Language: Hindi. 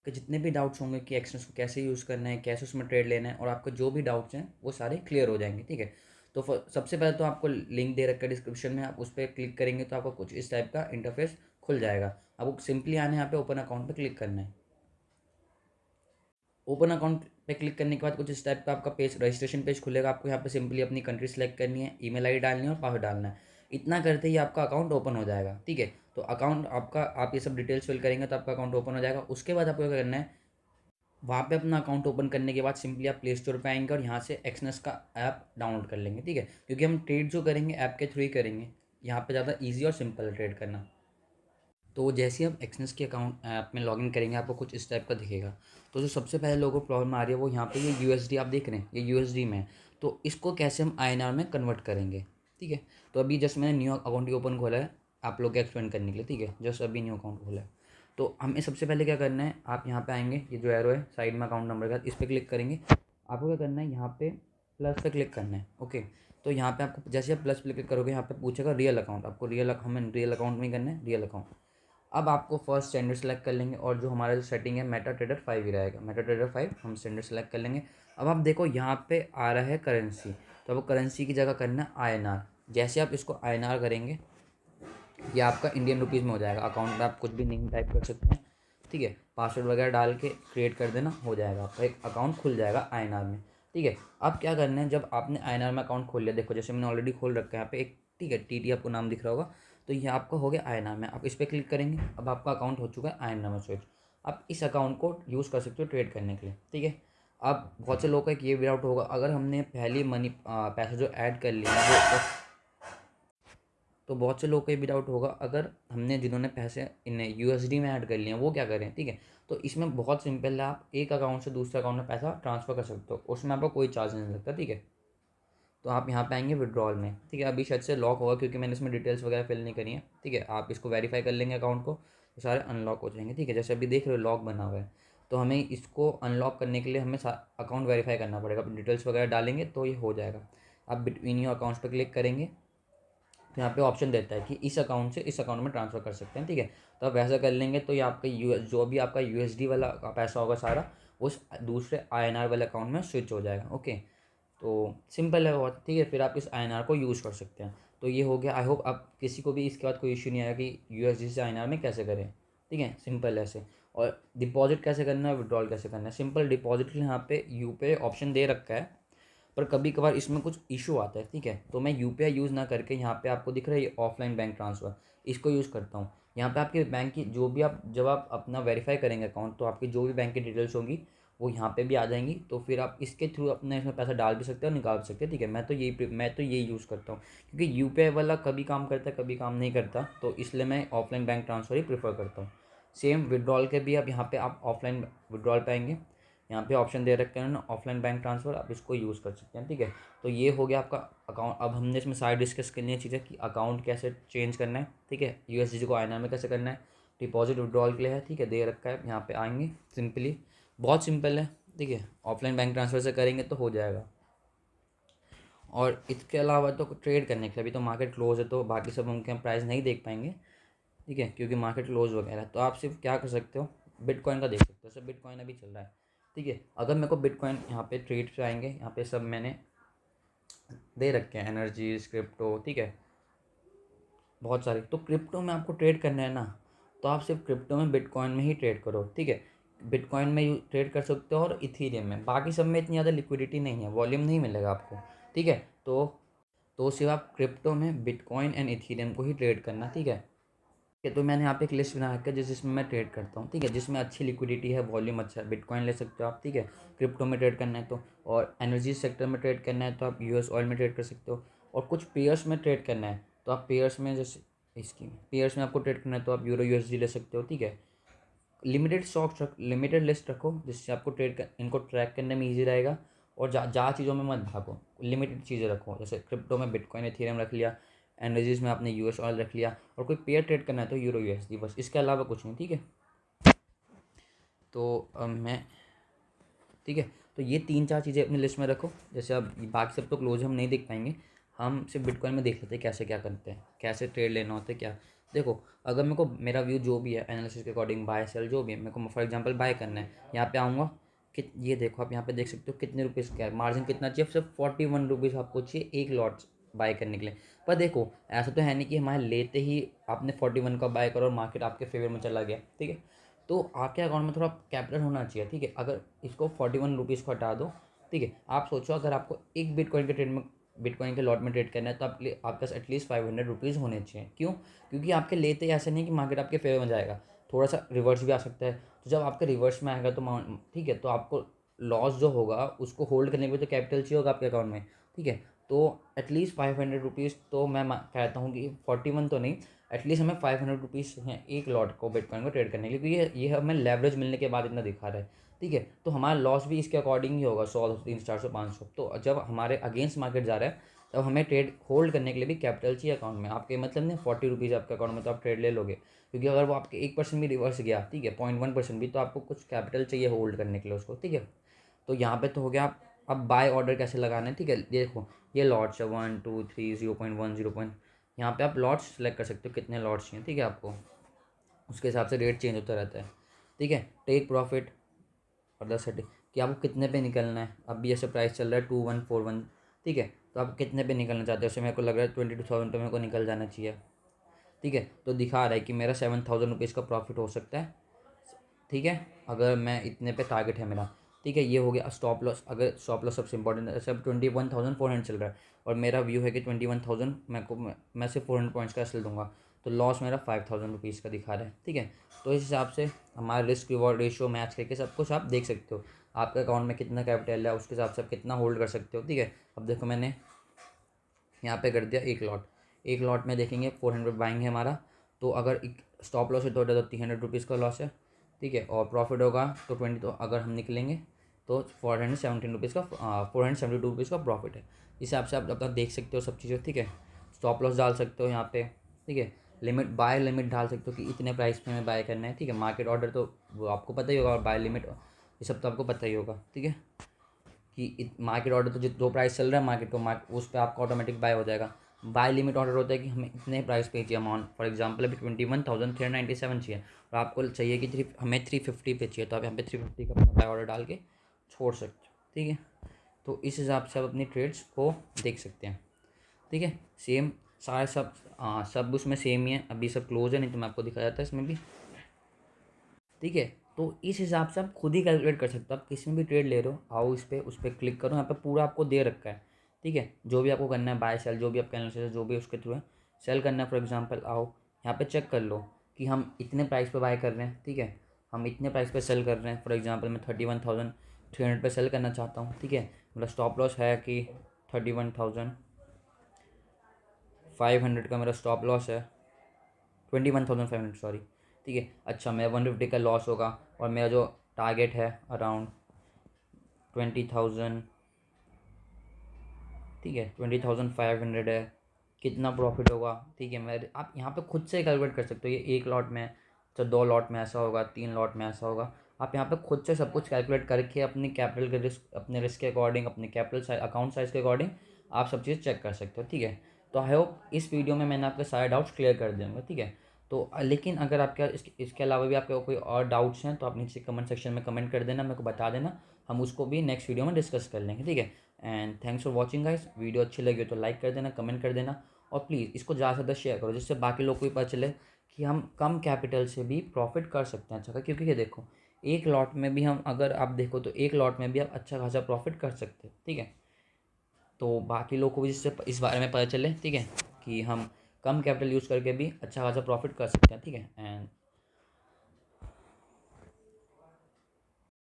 कि जितने भी डाउट्स होंगे कि एक्शंस को कैसे यूज़ करना है, कैसे उसमें ट्रेड लेना है, और आपके जो भी डाउट्स हैं वो सारे क्लियर हो जाएंगे। ठीक है, तो सबसे पहले तो आपको लिंक दे रखा है डिस्क्रिप्शन में, आप उस पर क्लिक करेंगे तो आपको कुछ इस टाइप का इंटरफेस खुल जाएगा। आपको सिंपली आना है, यहाँ पे ओपन अकाउंट पे क्लिक करना है। ओपन अकाउंट पे क्लिक करने के बाद कुछ इस टाइप का आपका पेज, रजिस्ट्रेशन पेज खुलेगा। आपको यहाँ पे सिंपली अपनी कंट्री सेलेक्ट करनी है, ईमेल आईडी डालनी है और पासवर्ड डालना है। इतना करते ही आपका अकाउंट ओपन हो जाएगा। ठीक है, तो अकाउंट आपका, आप ये सब डिटेल्स फिल करेंगे तो आपका अकाउंट ओपन हो जाएगा। उसके बाद आपको क्या करना है, वहाँ पे अपना अकाउंट ओपन करने के बाद सिंपली आप प्ले स्टोर पे आएंगे और यहाँ से एक्सनेस का ऐप डाउनलोड कर लेंगे। ठीक है, क्योंकि हम ट्रेड जो करेंगे ऐप के थ्रू ही करेंगे, यहाँ पे ज़्यादा ईजी और सिंपल है ट्रेड करना। तो जैसे ही आप एक्सनेस के अकाउंट ऐप में लॉगिन करेंगे आपको कुछ इस टाइप का दिखेगा। तो जो सबसे पहले लोगों को प्रॉब्लम आ रही है वो यहाँ पे ये यूएसडी आप देख रहे हैं, ये यूएसडी में है। तो इसको कैसे हम आईएनआर में कन्वर्ट करेंगे। ठीक है, तो अभी जस्ट मैंने न्यू अकाउंट ही ओपन खोला है आप लोग को एक्सप्लेन करने के लिए। ठीक है, जस्ट अभी न्यू अकाउंट खोला है। तो हमें सबसे पहले क्या करना है, आप यहाँ पे आएंगे, ये जो एरो है साइड में अकाउंट नंबर का, इस पर क्लिक करेंगे। आपको क्या करना है, यहाँ पे प्लस पे क्लिक करना है। ओके, तो यहाँ पे आपको जैसे आप प्लस पे क्लिक करोगे यहाँ पे पूछेगा रियल अकाउंट, आपको हमें रियल अकाउंट में ही करना है, रियल अकाउंट। अब आपको फर्स्ट स्टैंडर्ड सेलेक्ट कर लेंगे और जो हमारा जो सेटिंग है मेटा ट्रेडर 5 ही रहेगा, मेटा ट्रेडर 5 हम स्टैंडर्ड सेलेक्ट कर लेंगे। अब आप देखो यहाँ पे आ रहा है करेंसी, तो अब करेंसी की जगह करना है आईएनआर। जैसे आप इसको आईएनआर करेंगे ये आपका इंडियन रुपीज़ में हो जाएगा। अकाउंट में आप कुछ भी नहीं टाइप कर सकते हैं। ठीक है, पासवर्ड वगैरह डाल के क्रिएट कर देना, हो जाएगा आपका एक अकाउंट खुल जाएगा आईएनआर में। ठीक है, अब क्या करना है, जब आपने आईएनआर में अकाउंट खोल लिया, देखो जैसे मैंने ऑलरेडी खोल रखा है यहाँ पे एक, ठीक है, टीटी आपको नाम दिख रहा होगा, तो ये आपका हो गया आईएनआर में। आप इस पर क्लिक करेंगे, अब आपका अकाउंट हो चुका है आईएनआर में स्विच। आप इस अकाउंट को यूज़ कर सकते हो ट्रेड करने के लिए। ठीक है, अब बहुत से लोगों का एक ये डाउट होगा, अगर हमने पहले मनी पैसा जो ऐड कर लिया वो, तो बहुत से लोग को ये भी डाउट होगा, अगर हमने जिन्होंने पैसे इन यूएसडी में ऐड कर लिए हैं वो क्या करें। ठीक है, तो इसमें बहुत सिंपल है, आप एक अकाउंट से दूसरे अकाउंट में पैसा ट्रांसफ़र कर सकते हो, उसमें आपको कोई चार्ज नहीं लगता। ठीक है, तो आप यहाँ पे आएंगे विड्रॉल में। ठीक है, अभी शायद से लॉक होगा क्योंकि मैंने इसमें डिटेल्स वगैरह फिल नहीं करी है। ठीक है, आप इसको वेरीफाई कर लेंगे अकाउंट को तो सारे अनलॉक हो जाएंगे। ठीक है, जैसे अभी देख रहे हो लॉक बना हुआ है, तो हमें इसको अनलॉक करने के लिए हमें अकाउंट वेरीफाई करना पड़ेगा, डिटेल्स वगैरह डालेंगे तो ये हो जाएगा। आप बिटवीन योर अकाउंट्स पर क्लिक करेंगे तो यहाँ पे ऑप्शन देता है कि इस अकाउंट से इस अकाउंट में ट्रांसफ़र कर सकते हैं। ठीक है, तो आप वैसा कर लेंगे तो ये आपका जो भी आपका यूएसडी वाला पैसा होगा सारा उस दूसरे आईएनआर वाले अकाउंट में स्विच हो जाएगा। ओके, तो सिंपल है बहुत। ठीक है, फिर आप इस आईएनआर को यूज़ कर सकते हैं। तो ये हो गया। आई होप आप किसी को भी इसके बाद कोई इशू नहीं आया कि यूएसडी से आईएनआर में कैसे करें। ठीक है, सिंपल ऐसे। और डिपॉजिट कैसे करना है, विड्रॉल कैसे करना है, सिंपल। डिपॉजिट के लिए यहाँ पे यूपीआई ऑप्शन दे रखा है, पर कभी कभार इसमें कुछ इशू आता है। ठीक है, तो मैं यूपीआई यूज़ ना करके यहाँ पे आपको दिख रहा है ये ऑफलाइन बैंक ट्रांसफ़र, इसको यूज़ करता हूँ। यहाँ पे आपके बैंक की जो भी आप जब आप अपना वेरीफाई करेंगे अकाउंट, तो आपकी जो भी बैंक की डिटेल्स होंगी वो यहाँ पे भी आ जाएंगी, तो फिर आप इसके थ्रू अपने इसमें पैसा डाल भी सकते हो और निकाल भी सकते हैं। ठीक है, मैं तो यही यूज़ करता हूँ क्योंकि यूपीआई वाला कभी काम करता है कभी काम नहीं करता, तो इसलिए मैं ऑफलाइन बैंक ट्रांसफ़र ही प्रेफर करता हूँ। सेम विड्रॉल के भी अब यहाँ पे आप ऑफलाइन विड्रॉल पाएंगे, यहाँ पे ऑप्शन दे रखे हैं ना ऑफलाइन बैंक ट्रांसफ़र, आप इसको यूज़ कर सकते हैं। ठीक है, तो ये हो गया आपका अकाउंट। अब हमने इसमें सारी डिस्कस करनी है चीज़ें कि अकाउंट कैसे चेंज करना है। ठीक है, यूएसडी को आईएनआर में कैसे करना है, डिपॉजिट विड्रॉल के लिए है। ठीक है, दे रखा है, यहाँ पे आएंगे सिंपली, बहुत सिंपल है। ठीक है, ऑफलाइन बैंक ट्रांसफ़र से करेंगे तो हो जाएगा। और इसके अलावा तो ट्रेड करने के लिए अभी तो मार्केट क्लोज है, तो बाकी सब हम प्राइस नहीं देख पाएंगे। ठीक है, क्योंकि मार्केट क्लोज वगैरह है, तो आप सिर्फ क्या कर सकते हो, बिटकॉइन का देख सकते हो। सर बिटकॉइन अभी चल रहा है। ठीक है, अगर मेरे को बिटकॉइन यहाँ पे ट्रेड पे आएंगे, यहाँ पे सब मैंने दे रखे हैं, एनर्जीज, क्रिप्टो। ठीक है, बहुत सारे। तो क्रिप्टो में आपको ट्रेड करना है ना, तो आप सिर्फ क्रिप्टो में बिटकॉइन में ही ट्रेड करो। ठीक है, बिटकॉइन में ट्रेड कर सकते हो और इथीरियम में, बाकी सब में इतनी ज़्यादा लिक्विडिटी नहीं है, वॉल्यूम नहीं मिलेगा आपको। ठीक है, तो सिर्फ आप क्रिप्टो में बिटकॉइन एंड इथीरियम को ही ट्रेड करना। ठीक है, ठीक है, तो मैंने यहाँ पे एक लिस्ट बना रखा है जिसमें मैं ट्रेड करता हूँ। ठीक है, जिसमें अच्छी लिक्विडिटी है, वॉल्यूम अच्छा है, बिटकॉइन ले सकते हो आप। ठीक है, क्रिप्टो में ट्रेड करना है तो, और एनर्जी सेक्टर में ट्रेड करना है तो आप यूएस ऑयल में ट्रेड कर सकते हो। और कुछ पेयर्स में ट्रेड करना है तो आप पेयर्स में, जैसे इसकी पेयर्स में आपको ट्रेड करना है तो आप यूरो यूएसडी ले सकते हो। ठीक है, लिमिटेड स्टॉक्स लिमिटेड लिस्ट रखो जिससे आपको इनको ट्रैक करने में ईजी रहेगा। और ज़्यादा चीज़ों में मत भागो, लिमिटेड चीज़ें रखो, जैसे क्रिप्टो में बिटकॉइन एथेरियम रख लिया, एनर्जीज में आपने यूएस ऑयल रख लिया, और कोई पेयर ट्रेड करना है तो यूरो यूएसडी, बस इसके अलावा कुछ नहीं। ठीक है, तो मैं, ठीक है, तो ये 3-4 चीज़ें अपनी लिस्ट में रखो। जैसे अब बाकी सब तो क्लोज हम नहीं देख पाएंगे, हम सिर्फ बिटकॉइन में देख लेते हैं कैसे क्या करते हैं, कैसे ट्रेड लेना होता है क्या। देखो अगर मेरे को मेरा व्यू जो भी है एनालिसिस के अकॉर्डिंग बाय सेल जो भी है, मेरे को फॉर एग्जांपल बाय करना है, यहाँ पे आऊँगा कि ये देखो आप यहाँ पे देख सकते हो कितने रुपीज़ का है, मार्जिन कितना चाहिए, सिर्फ 41 रुपीज़ आपको चाहिए एक लॉट बाय करने के लिए। पर देखो ऐसा तो है नहीं कि हमारे लेते ही आपने 41 का बाय करो और मार्केट आपके फेवर में चला गया, ठीक है। तो आपके अकाउंट में थोड़ा कैपिटल होना चाहिए, ठीक है। अगर इसको 41 रुपीज़ को हटा दो, ठीक है। आप सोचो अगर आपको एक बिटकॉइन के ट्रेड में, बिटकॉइन के लॉट में ट्रेड करना है, तो आपके पास एटलीस्ट 500 रुपीज़ होने चाहिए। क्यों? क्योंकि आपके लेते ही ऐसा नहीं कि मार्केट आपके फेवर में जाएगा, थोड़ा सा रिवर्स भी आ सकता है। तो जब आपके रिवर्स में आएगा तो ठीक है, तो आपको लॉस जो होगा उसको होल्ड करने के लिए तो कैपिटल चाहिए होगा आपके अकाउंट में, ठीक है। तो एटलीस्ट 500 रुपीज़ तो मैं कहता हूँ कि 41 तो नहीं, एटलीस्ट हमें 500 रुपीज़ हैं एक लॉट को बिटकॉइन को ट्रेड करने के लिए, क्योंकि ये हमें लेवरेज मिलने के बाद इतना दिखा रहा है, ठीक है। तो हमारा लॉस भी इसके अकॉर्डिंग ही होगा, 100, 300, 400, 500। तो जब हमारे अगेंस्ट मार्केट जा रहा है तब हमें ट्रेड होल्ड करने के लिए भी कैपिटल चाहिए अकाउंट में। आपके मतलब नहीं 40 रुपीज़ आपके अकाउंट में तो आप ट्रेड ले लोगे, क्योंकि अगर वो आपके 1% भी रिवर्स गया, ठीक है, 0.1% भी, तो आपको कुछ कैपिटल चाहिए होल्ड करने के लिए उसको, ठीक है। तो यहाँ पे तो हो गया। अब बाय ऑर्डर कैसे लगाना है, ठीक है। ये देखो ये लॉट्स है 1 2 3 0.1 0. यहाँ पे आप लॉट्स सेलेक्ट कर सकते हो कितने लॉट्स चाहिए, ठीक है। आपको उसके हिसाब से रेट चेंज होता रहता है, ठीक है। टेक प्रॉफिट और द सेट कि आपको कितने पे निकलना है। अभी ऐसे प्राइस चल रहा है 2141, ठीक है। तो आप कितने पे निकलना चाहते हो, उससे मेरे को लग रहा है 22,000 पे मेरे को निकल जाना चाहिए, ठीक है। तो दिखा रहा है कि मेरा 7,000 रुपीज़ का प्रॉफिट हो सकता है, ठीक है, अगर मैं इतने पे टारगेट है मेरा, ठीक है। ये हो गया स्टॉप लॉस। अगर स्टॉप लॉस सबसे इंपॉर्टेंट है, सब 21,400 चल रहा है और मेरा व्यू है कि 21,000 मैं सिर्फ 400 पॉइंट्स का एसएल दूंगा, तो लॉस मेरा 5,000 रुपीज़ का दिखा रहा है, ठीक है। तो इस हिसाब से हमारा रिस्क रिवॉर्ड रेशियो मैच करके सब कुछ आप देख सकते हो, आपके अकाउंट में कितना कैपिटल है उसके हिसाब से आप कितना होल्ड कर सकते हो, ठीक है। अब देखो मैंने यहाँ पे कर दिया एक लॉट में देखेंगे 400 बाइंग है हमारा। तो अगर स्टॉप लॉस है तो 300 रुपीज़ का लॉस है, ठीक है। और प्रॉफिट होगा तो 20, तो अगर हम निकलेंगे तो 417 रुपीज़ का 472 रुपीज़ का प्रॉफिट है। इस हिसाब से आप अपना देख सकते हो सब चीज़ें, ठीक है। स्टॉप लॉस डाल सकते हो यहाँ पे, ठीक है। लिमिट, बाय लिमिट डाल सकते हो कि इतने प्राइस पे हमें बाय करना है, ठीक है। मार्केट ऑर्डर तो वो आपको पता ही होगा, और बाय लिमिट ये सब तो आपको पता ही होगा, ठीक है। कि मार्केट ऑर्डर तो जो प्राइस चल रहा है मार्केट को उस पर आपका ऑटोमेटिक बाय हो जाएगा। बाय लिमिट ऑर्डर होता है कि हमें इतने प्राइस पे चाहिए अमाउंट, फॉर एग्जांपल अभी 21,397 चाहिए और आपको चाहिए कि हमें 350 पे चाहिए, तो आप यहाँ पे 350 का अपना बाय ऑर्डर डाल के छोड़ सकते हो, ठीक है। तो इस हिसाब से आप अपनी ट्रेड्स को देख सकते हैं, ठीक है। सेम सारे सब उसमें सेम ही है। अभी सब क्लोज है, नहीं तो मैं आपको दिखाया जाता है इसमें भी, ठीक है। तो इस हिसाब से आप खुद ही कैलकुलेट कर सकते हो, आप किसी में भी ट्रेड ले रहे हो, आओ इस पर, उस पर क्लिक करो, यहाँ पे पूरा आपको दे रखा है, ठीक है। जो भी आपको करना है बाय सेल, जो भी आपका एनालिसिस है, जो भी उसके थ्रू है सेल करना है, फॉर एग्जांपल आओ यहाँ पे चेक कर लो कि हम इतने प्राइस पे बाय कर रहे हैं, ठीक है, हम इतने प्राइस पे सेल कर रहे हैं। फॉर एग्जांपल मैं 31,300 पे सेल करना चाहता हूँ, ठीक है। मेरा स्टॉप लॉस है कि 31,500 का मेरा स्टॉप लॉस है, 21,500 सॉरी, ठीक है। अच्छा मैं 150 का लॉस होगा और मेरा जो टारगेट है अराउंड 20,000, ठीक है, 20,500 है। कितना प्रॉफिट होगा, ठीक है। मैं आप यहाँ पे खुद से कैलकुलेट कर सकते हो, ये एक लॉट में, तो 2 लॉट में ऐसा होगा, 3 लॉट में ऐसा होगा। आप यहाँ पे खुद से सब कुछ कैलकुलेट करके अपनी कैपिटल के रिस्क, अपने रिस्क के अकॉर्डिंग, अपने कैपिटल साइज, अकाउंट साइज़ के अकॉर्डिंग आप सब चीज़ चेक कर सकते हो, ठीक है। तो आई होप इस वीडियो में मैंने आपके सारे डाउट्स क्लियर कर देंगे, ठीक है। तो लेकिन अगर आपके इसके अलावा भी आपके कोई और डाउट्स हैं तो आप नीचे कमेंट सेक्शन में कमेंट कर देना, मेरे को बता देना, हम उसको भी नेक्स्ट वीडियो में डिस्कस कर लेंगे, ठीक है। And thanks for watching guys. Video अच्छी लगी हो तो लाइक कर देना, कमेंट कर देना, और प्लीज़ इसको ज़्यादा से ज़्यादा शेयर करो, जिससे बाकी लोग को भी पता चले कि हम कम कैपिटल से भी प्रॉफिट कर सकते हैं अच्छा। क्योंकि ये देखो एक लॉट में भी हम, अगर आप देखो तो एक लॉट में भी आप अच्छा खासा प्रॉफिट कर सकते हैं, ठीक है। तो बाकी लोग को भी जिससे इस बारे में पता चले, ठीक है, कि हम कम कैपिटल यूज़ करके भी अच्छा खासा प्रॉफिट कर सकते हैं, ठीक है। एंड